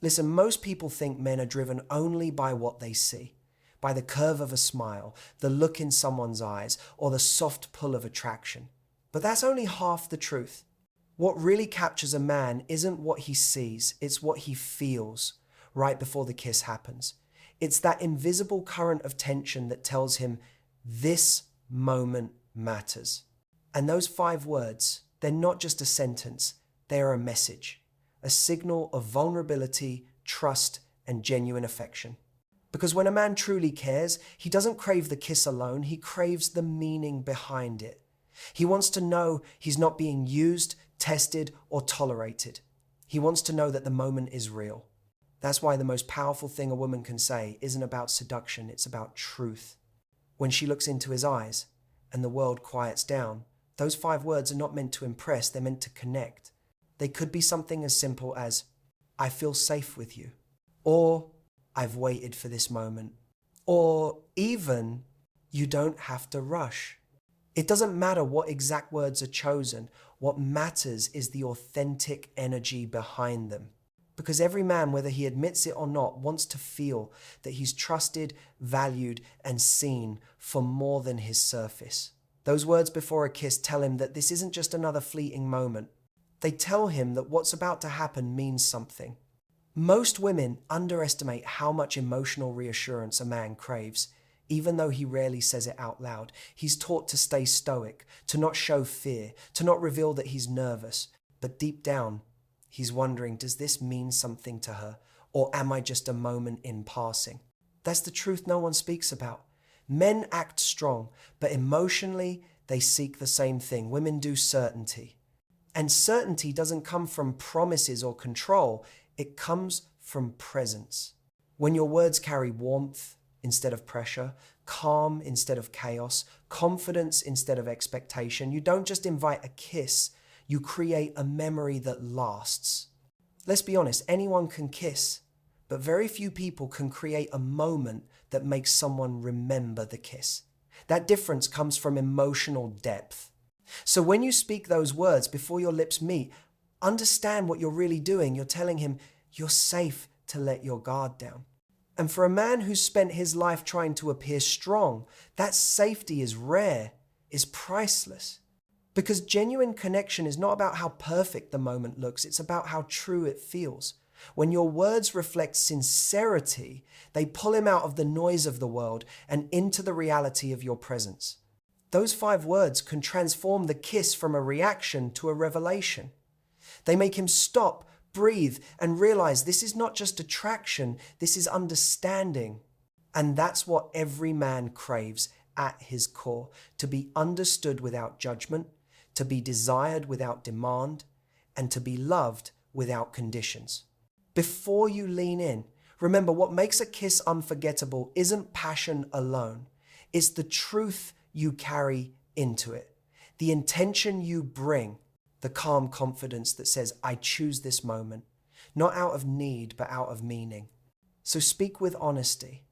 Listen, most people think men are driven only by what they see, by the curve of a smile, the look in someone's eyes, or the soft pull of attraction. But that's only half the truth. What really captures a man isn't what he sees, it's what he feels right before the kiss happens. It's that invisible current of tension that tells him, this moment matters. And those 5 words, they're not just a sentence, they're a message, a signal of vulnerability, trust, and genuine affection. Because when a man truly cares, he doesn't crave the kiss alone, he craves the meaning behind it. He wants to know he's not being used, tested, or tolerated. He wants to know that the moment is real. That's why the most powerful thing a woman can say isn't about seduction, it's about truth. When she looks into his eyes and the world quiets down, those 5 words are not meant to impress, they're meant to connect. They could be something as simple as, I feel safe with you, or I've waited for this moment, or even, you don't have to rush. It doesn't matter what exact words are chosen. What matters is the authentic energy behind them. Because every man, whether he admits it or not, wants to feel that he's trusted, valued, and seen for more than his surface. Those words before a kiss tell him that this isn't just another fleeting moment. They tell him that what's about to happen means something. Most women underestimate how much emotional reassurance a man craves, even though he rarely says it out loud. He's taught to stay stoic, to not show fear, to not reveal that he's nervous. But deep down, he's wondering, does this mean something to her? Or am I just a moment in passing? That's the truth no one speaks about. Men act strong, but emotionally, they seek the same thing. Women do certainty. And certainty doesn't come from promises or control. It comes from presence. When your words carry warmth instead of pressure, calm instead of chaos, confidence instead of expectation, you don't just invite a kiss, you create a memory that lasts. Let's be honest, anyone can kiss, but very few people can create a moment that makes someone remember the kiss. That difference comes from emotional depth. So when you speak those words before your lips meet, understand what you're really doing. You're telling him you're safe to let your guard down. And for a man who's spent his life trying to appear strong, that safety is rare, is priceless. Because genuine connection is not about how perfect the moment looks, it's about how true it feels. When your words reflect sincerity, they pull him out of the noise of the world and into the reality of your presence. Those 5 words can transform the kiss from a reaction to a revelation. They make him stop, breathe, and realize this is not just attraction, this is understanding. And that's what every man craves at his core, to be understood without judgment, to be desired without demand, and to be loved without conditions. Before you lean in, remember what makes a kiss unforgettable isn't passion alone. It's the truth you carry into it, the intention you bring, the calm confidence that says, I choose this moment, not out of need, but out of meaning. So speak with honesty.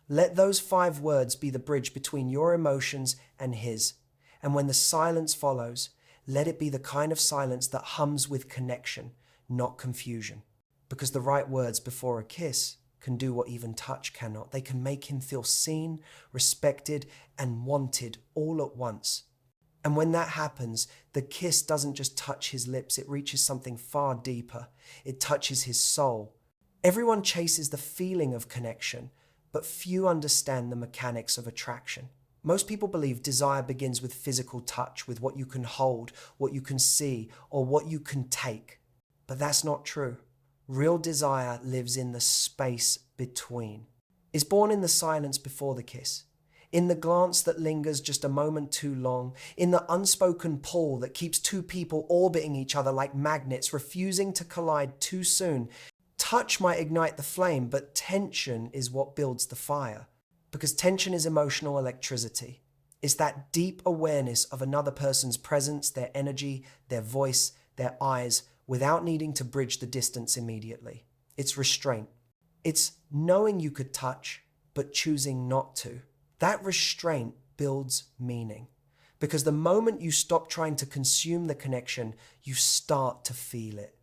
Let those 5 words be the bridge between your emotions and his. And when the silence follows, let it be the kind of silence that hums with connection, not confusion. Because the right words before a kiss can do what even touch cannot. They can make him feel seen, respected, and wanted all at once. And when that happens, the kiss doesn't just touch his lips, it reaches something far deeper. It touches his soul. Everyone chases the feeling of connection, but few understand the mechanics of attraction. Most people believe desire begins with physical touch, with what you can hold, what you can see, or what you can take. But that's not true. Real desire lives in the space between. It's born in the silence before the kiss, in the glance that lingers just a moment too long, in the unspoken pull that keeps 2 people orbiting each other like magnets, refusing to collide too soon. Touch might ignite the flame, but tension is what builds the fire. Because tension is emotional electricity. It's that deep awareness of another person's presence, their energy, their voice, their eyes, without needing to bridge the distance immediately. It's restraint. It's knowing you could touch, but choosing not to. That restraint builds meaning. Because the moment you stop trying to consume the connection, you start to feel it.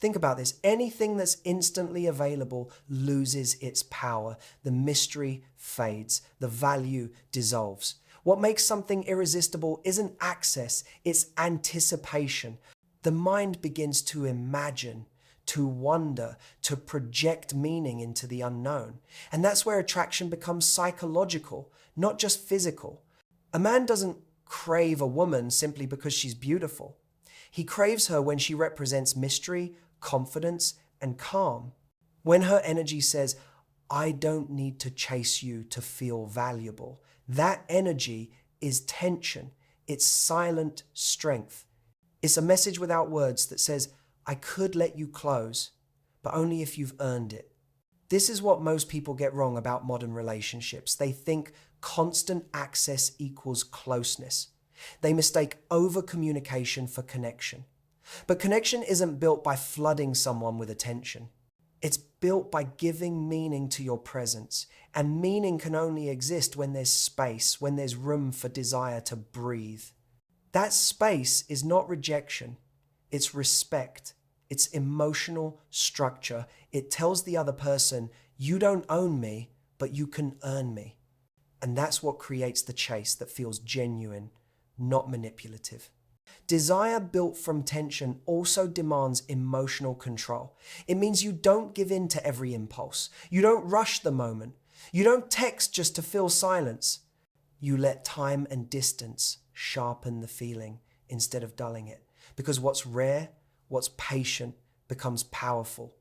Think about this. Anything that's instantly available loses its power. The mystery fades. The value dissolves. What makes something irresistible isn't access, it's anticipation. The mind begins to imagine, to wonder, to project meaning into the unknown. And that's where attraction becomes psychological, not just physical. A man doesn't crave a woman simply because she's beautiful. He craves her when she represents mystery, confidence, and calm. When her energy says, I don't need to chase you to feel valuable. That energy is tension. It's silent strength. It's a message without words that says, I could let you close, but only if you've earned it. This is what most people get wrong about modern relationships. They think constant access equals closeness. They mistake over-communication for connection. But connection isn't built by flooding someone with attention. It's built by giving meaning to your presence. And meaning can only exist when there's space, when there's room for desire to breathe. That space is not rejection. It's respect. It's emotional structure. It tells the other person, you don't own me, but you can earn me. And that's what creates the chase that feels genuine, not manipulative. Desire built from tension also demands emotional control. It means you don't give in to every impulse. You don't rush the moment. You don't text just to fill silence. You let time and distance sharpen the feeling instead of dulling it. Because what's rare, what's patient, becomes powerful.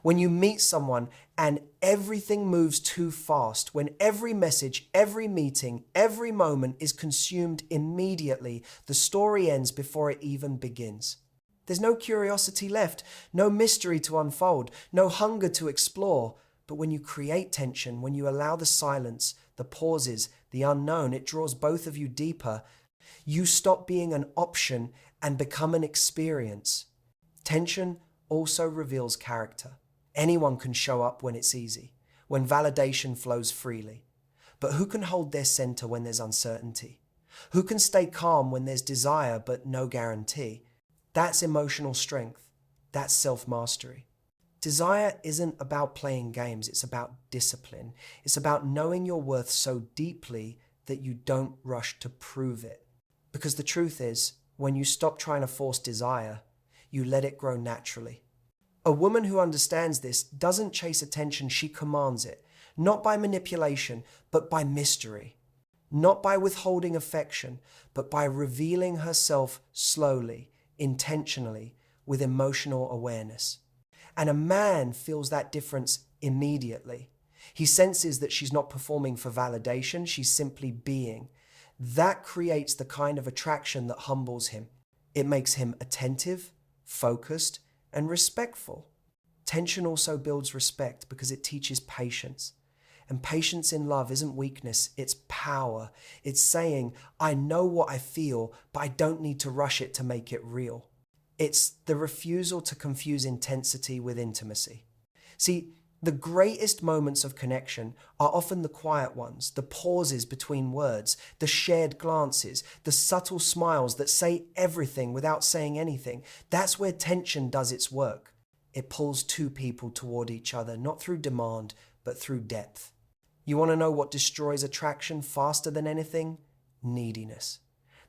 When you meet someone and everything moves too fast, when every message, every meeting, every moment is consumed immediately, the story ends before it even begins. There's no curiosity left, no mystery to unfold, no hunger to explore. But when you create tension, when you allow the silence, the pauses, the unknown, it draws both of you deeper. You stop being an option and become an experience. Tension also reveals character. Anyone can show up when it's easy, when validation flows freely. But who can hold their center when there's uncertainty? Who can stay calm when there's desire but no guarantee? That's emotional strength. That's self-mastery. Desire isn't about playing games, it's about discipline. It's about knowing your worth so deeply that you don't rush to prove it. Because the truth is, when you stop trying to force desire, you let it grow naturally. A woman who understands this doesn't chase attention, she commands it. Not by manipulation, but by mystery. Not by withholding affection, but by revealing herself slowly, intentionally, with emotional awareness. And a man feels that difference immediately. He senses that she's not performing for validation, she's simply being. That creates the kind of attraction that humbles him. It makes him attentive, focused, and respectful. Tension also builds respect because it teaches patience. And patience in love isn't weakness, it's power. It's saying, I know what I feel, but I don't need to rush it to make it real. It's the refusal to confuse intensity with intimacy. See, the greatest moments of connection are often the quiet ones, the pauses between words, the shared glances, the subtle smiles that say everything without saying anything. That's where tension does its work. It pulls two people toward each other, not through demand, but through depth. You want to know what destroys attraction faster than anything? Neediness.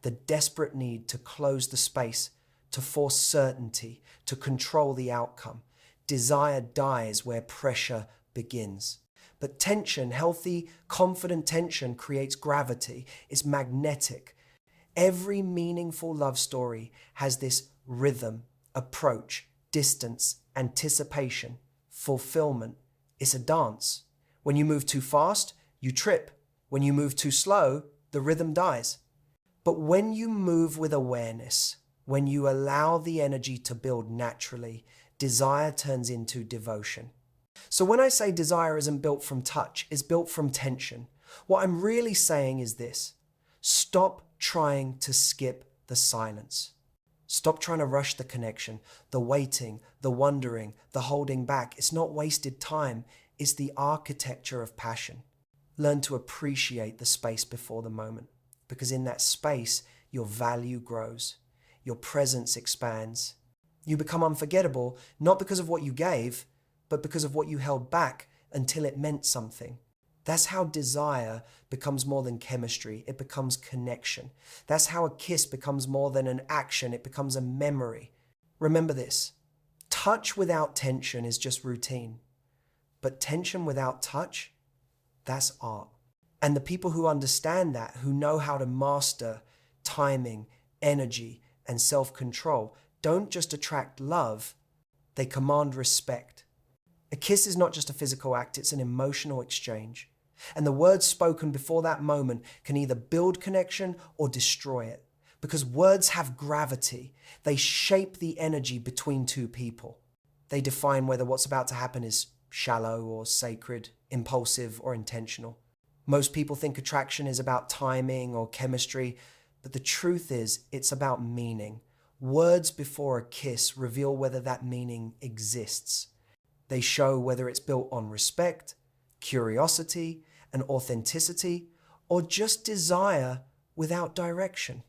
The desperate need to close the space, to force certainty, to control the outcome. Desire dies where pressure begins. But tension, healthy, confident tension creates gravity. It's magnetic. Every meaningful love story has this rhythm, approach, distance, anticipation, fulfillment. It's a dance. When you move too fast, you trip. When you move too slow, the rhythm dies. But when you move with awareness, when you allow the energy to build naturally, desire turns into devotion. So when I say desire isn't built from touch, it's built from tension, what I'm really saying is this: stop trying to skip the silence. Stop trying to rush the connection, the waiting, the wondering, the holding back. It's not wasted time, it's the architecture of passion. Learn to appreciate the space before the moment, because in that space, your value grows, your presence expands, You become unforgettable, not because of what you gave, but because of what you held back until it meant something. That's how desire becomes more than chemistry. It becomes connection. That's how a kiss becomes more than an action. It becomes a memory. Remember this. Touch without tension is just routine. But tension without touch, that's art. And the people who understand that, who know how to master timing, energy, and self-control, don't just attract love, they command respect. A kiss is not just a physical act, it's an emotional exchange. And the words spoken before that moment can either build connection or destroy it. Because words have gravity. They shape the energy between two people. They define whether what's about to happen is shallow or sacred, impulsive or intentional. Most people think attraction is about timing or chemistry, but the truth is it's about meaning. Words before a kiss reveal whether that meaning exists. They show whether it's built on respect, curiosity, and authenticity, or just desire without direction.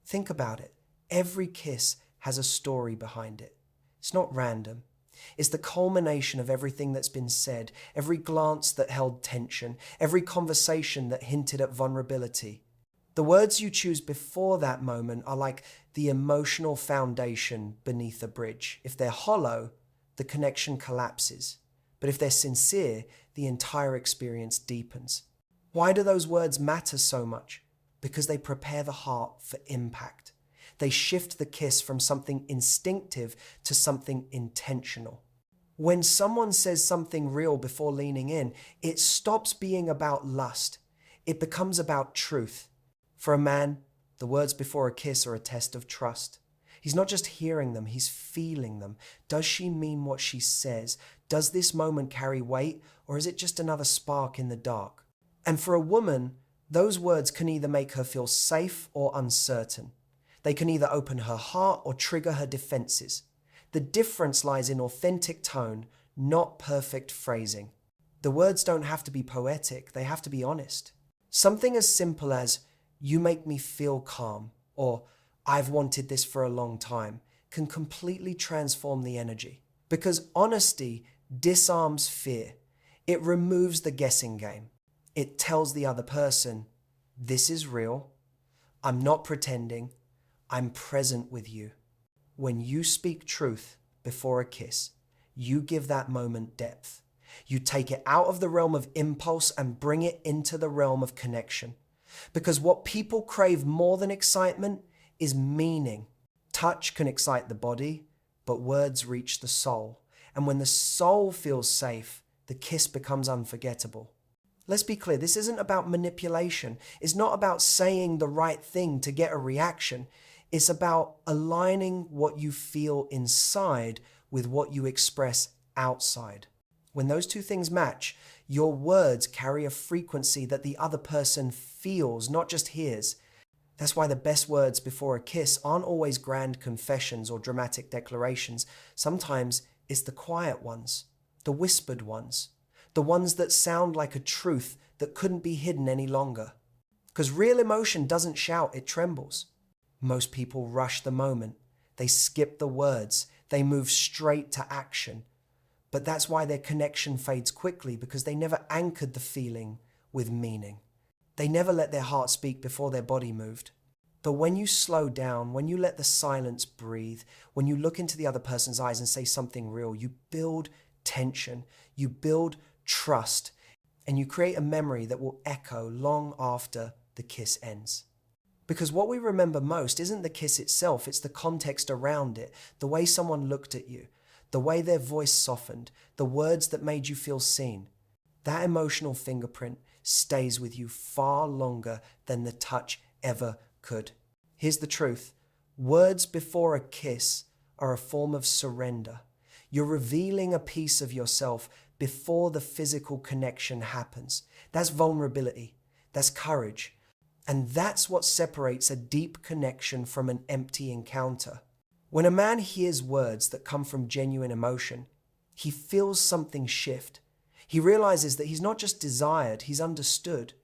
Think about it. Every kiss has a story behind it. It's not random. It's the culmination of everything that's been said, every glance that held tension, every conversation that hinted at vulnerability. The words you choose before that moment are like the emotional foundation beneath a bridge. If they're hollow, the connection collapses. But if they're sincere, the entire experience deepens. Why do those words matter so much? Because they prepare the heart for impact. They shift the kiss from something instinctive to something intentional. When someone says something real before leaning in, it stops being about lust. It becomes about truth. For a man, the words before a kiss are a test of trust. He's not just hearing them, he's feeling them. Does she mean what she says? Does this moment carry weight, or is it just another spark in the dark? And for a woman, those words can either make her feel safe or uncertain. They can either open her heart or trigger her defenses. The difference lies in authentic tone, not perfect phrasing. The words don't have to be poetic, they have to be honest. Something as simple as, "You make me feel calm," or "I've wanted this for a long time," can completely transform the energy. Because honesty disarms fear. It removes the guessing game. It tells the other person, "This is real. I'm not pretending. I'm present with you." When you speak truth before a kiss, you give that moment depth. You take it out of the realm of impulse and bring it into the realm of connection. Because what people crave more than excitement is meaning. Touch can excite the body, but words reach the soul. And when the soul feels safe, the kiss becomes unforgettable. Let's be clear, this isn't about manipulation. It's not about saying the right thing to get a reaction. It's about aligning what you feel inside with what you express outside. When those two things match, your words carry a frequency that the other person feels, not just hears. That's why the best words before a kiss aren't always grand confessions or dramatic declarations. Sometimes it's the quiet ones, the whispered ones, the ones that sound like a truth that couldn't be hidden any longer. Because real emotion doesn't shout, it trembles. Most people rush the moment. They skip the words. They move straight to action. But that's why their connection fades quickly, because they never anchored the feeling with meaning. They never let their heart speak before their body moved. But when you slow down, when you let the silence breathe, when you look into the other person's eyes and say something real, you build tension, you build trust, and you create a memory that will echo long after the kiss ends. Because what we remember most isn't the kiss itself, it's the context around it, the way someone looked at you, the way their voice softened, the words that made you feel seen. That emotional fingerprint stays with you far longer than the touch ever could. Here's the truth. Words before a kiss are a form of surrender. You're revealing a piece of yourself before the physical connection happens. That's vulnerability. That's courage. And that's what separates a deep connection from an empty encounter. When a man hears words that come from genuine emotion, he feels something shift. He realizes that he's not just desired, he's understood.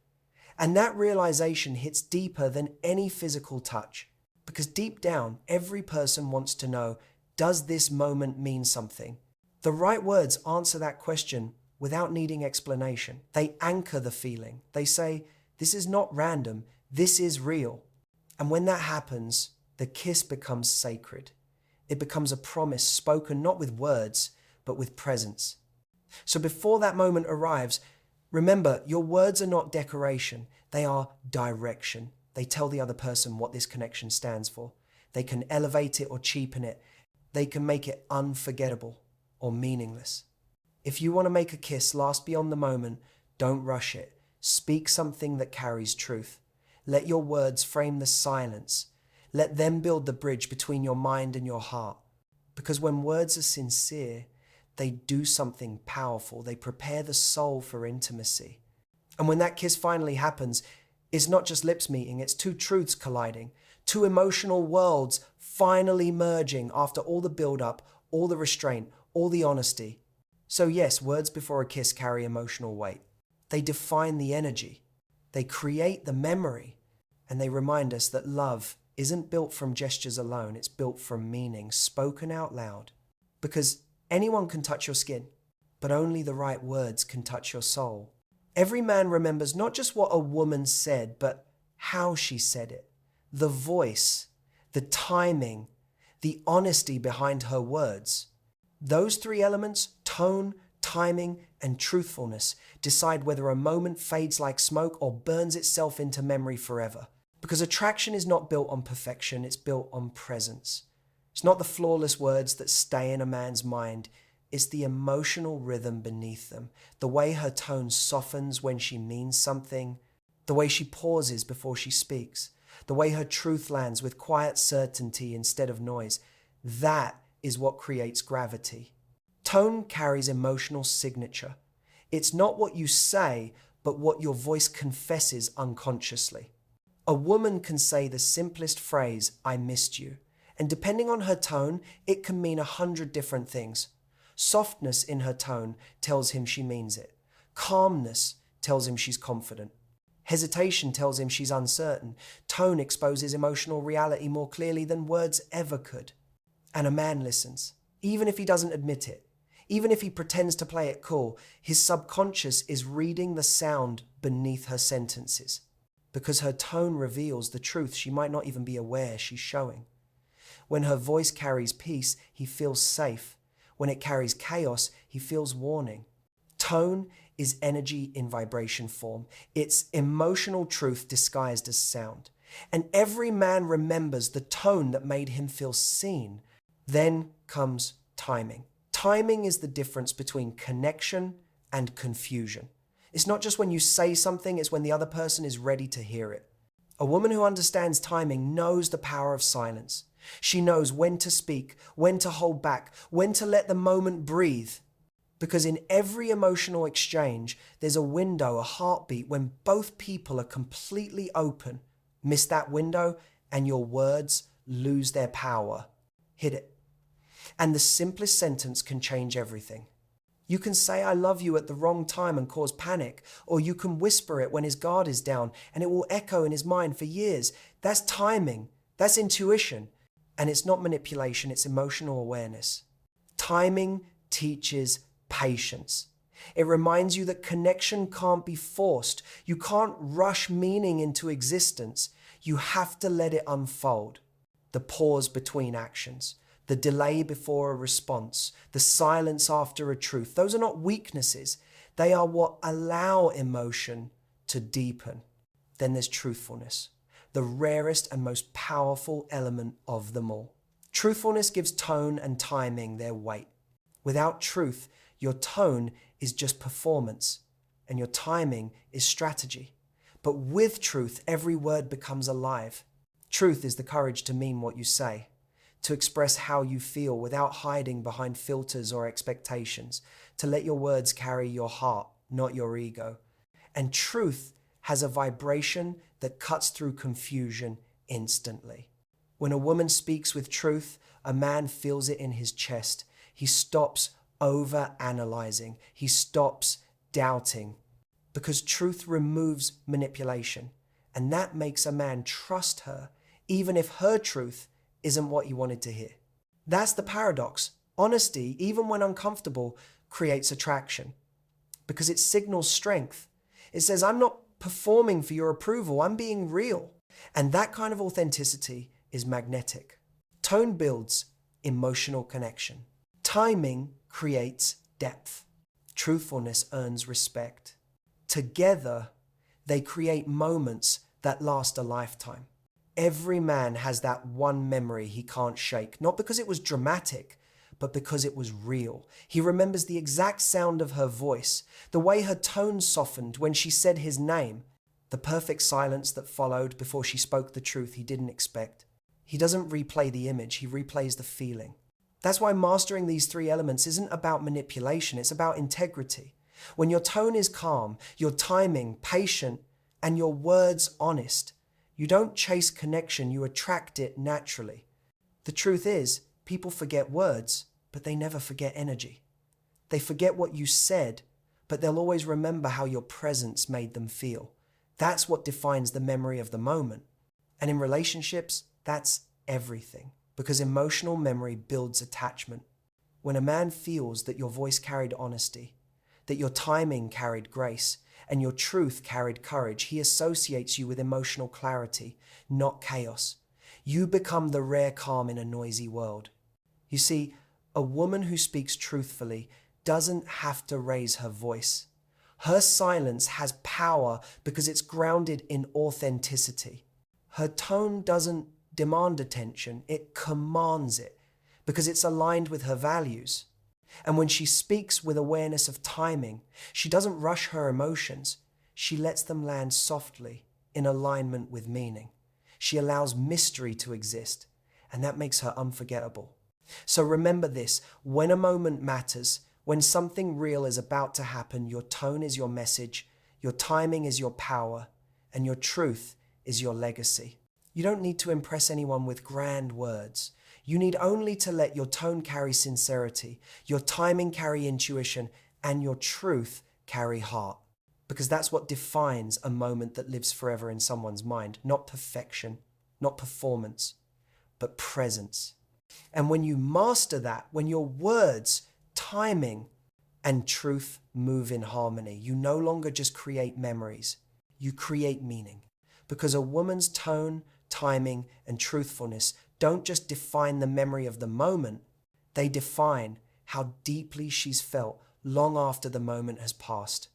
And that realization hits deeper than any physical touch. Because deep down, every person wants to know, Does this moment mean something? The right words answer that question without needing explanation. They anchor the feeling. They say, this is not random, this is real. And when that happens, the kiss becomes sacred. It becomes a promise spoken not with words, but with presence. So before that moment arrives, remember, your words are not decoration, they are direction. They tell the other person what this connection stands for. They can elevate it or cheapen it. They can make it unforgettable or meaningless. If you want to make a kiss last beyond the moment, don't rush it. Speak something that carries truth. Let your words frame the silence. Let them build the bridge between your mind and your heart. Because when words are sincere, they do something powerful. They prepare the soul for intimacy. And when that kiss finally happens, it's not just lips meeting, it's two truths colliding, two emotional worlds finally merging after all the build-up, all the restraint, all the honesty. So yes, words before a kiss carry emotional weight. They define the energy, they create the memory, and they remind us that love isn't built from gestures alone, it's built from meaning spoken out loud. Because anyone can touch your skin, but only the right words can touch your soul. Every man remembers not just what a woman said, but how she said it. The voice, the timing, the honesty behind her words. Those three elements, tone, timing, and truthfulness, decide whether a moment fades like smoke or burns itself into memory forever. Because attraction is not built on perfection, it's built on presence. It's not the flawless words that stay in a man's mind, it's the emotional rhythm beneath them, the way her tone softens when she means something, the way she pauses before she speaks, the way her truth lands with quiet certainty instead of noise. That is what creates gravity. Tone carries emotional signature. It's not what you say, but what your voice confesses unconsciously. A woman can say the simplest phrase, "I missed you," and depending on her tone, it can mean 100 different things. Softness in her tone tells him she means it. Calmness tells him she's confident. Hesitation tells him she's uncertain. Tone exposes emotional reality more clearly than words ever could. And a man listens, even if he doesn't admit it. Even if he pretends to play it cool, his subconscious is reading the sound beneath her sentences. Because her tone reveals the truth she might not even be aware she's showing. When her voice carries peace, he feels safe. When it carries chaos, he feels warning. Tone is energy in vibration form. It's emotional truth disguised as sound. And every man remembers the tone that made him feel seen. Then comes timing. Timing is the difference between connection and confusion. It's not just when you say something, it's when the other person is ready to hear it. A woman who understands timing knows the power of silence. She knows when to speak, when to hold back, when to let the moment breathe. Because in every emotional exchange, there's a window, a heartbeat, when both people are completely open. Miss that window and your words lose their power. Hit it. And the simplest sentence can change everything. You can say "I love you" at the wrong time and cause panic, or you can whisper it when his guard is down and it will echo in his mind for years. That's timing. That's intuition. And it's not manipulation, it's emotional awareness. Timing teaches patience. It reminds you that connection can't be forced. You can't rush meaning into existence. You have to let it unfold. The pause between actions, the delay before a response, the silence after a truth. Those are not weaknesses. They are what allow emotion to deepen. Then there's truthfulness, the rarest and most powerful element of them all. Truthfulness gives tone and timing their weight. Without truth, your tone is just performance, and your timing is strategy. But with truth, every word becomes alive. Truth is the courage to mean what you say, to express how you feel without hiding behind filters or expectations, to let your words carry your heart, not your ego. And truth has a vibration that cuts through confusion instantly. When a woman speaks with truth, a man feels it in his chest. He stops over-analyzing. He stops doubting. Because truth removes manipulation. And that makes a man trust her, even if her truth isn't what he wanted to hear. That's the paradox. Honesty, even when uncomfortable, creates attraction because it signals strength. It says, I'm not performing for your approval, I'm being real. And that kind of authenticity is magnetic. Tone builds emotional connection. Timing creates depth. Truthfulness earns respect. Together, they create moments that last a lifetime. Every man has that one memory he can't shake, not because it was dramatic, but because it was real. He remembers the exact sound of her voice, the way her tone softened when she said his name, the perfect silence that followed before she spoke the truth he didn't expect. He doesn't replay the image, he replays the feeling. That's why mastering these three elements isn't about manipulation, it's about integrity. When your tone is calm, your timing patient, and your words honest, you don't chase connection, you attract it naturally. The truth is, people forget words, but they never forget energy. They forget what you said, but they'll always remember how your presence made them feel. That's what defines the memory of the moment. And in relationships, that's everything, because emotional memory builds attachment. When a man feels that your voice carried honesty, that your timing carried grace, and your truth carried courage, he associates you with emotional clarity, not chaos. You become the rare calm in a noisy world. You see, a woman who speaks truthfully doesn't have to raise her voice. Her silence has power because it's grounded in authenticity. Her tone doesn't demand attention, it commands it because it's aligned with her values. And when she speaks with awareness of timing, she doesn't rush her emotions. She lets them land softly in alignment with meaning. She allows mystery to exist, and that makes her unforgettable. So remember this, when a moment matters, when something real is about to happen, your tone is your message, your timing is your power, and your truth is your legacy. You don't need to impress anyone with grand words. You need only to let your tone carry sincerity, your timing carry intuition, and your truth carry heart. Because that's what defines a moment that lives forever in someone's mind. Not perfection, not performance, but presence. And when you master that, when your words, timing, and truth move in harmony, you no longer just create memories, you create meaning. Because a woman's tone, timing, and truthfulness don't just define the memory of the moment, they define how deeply she's felt long after the moment has passed.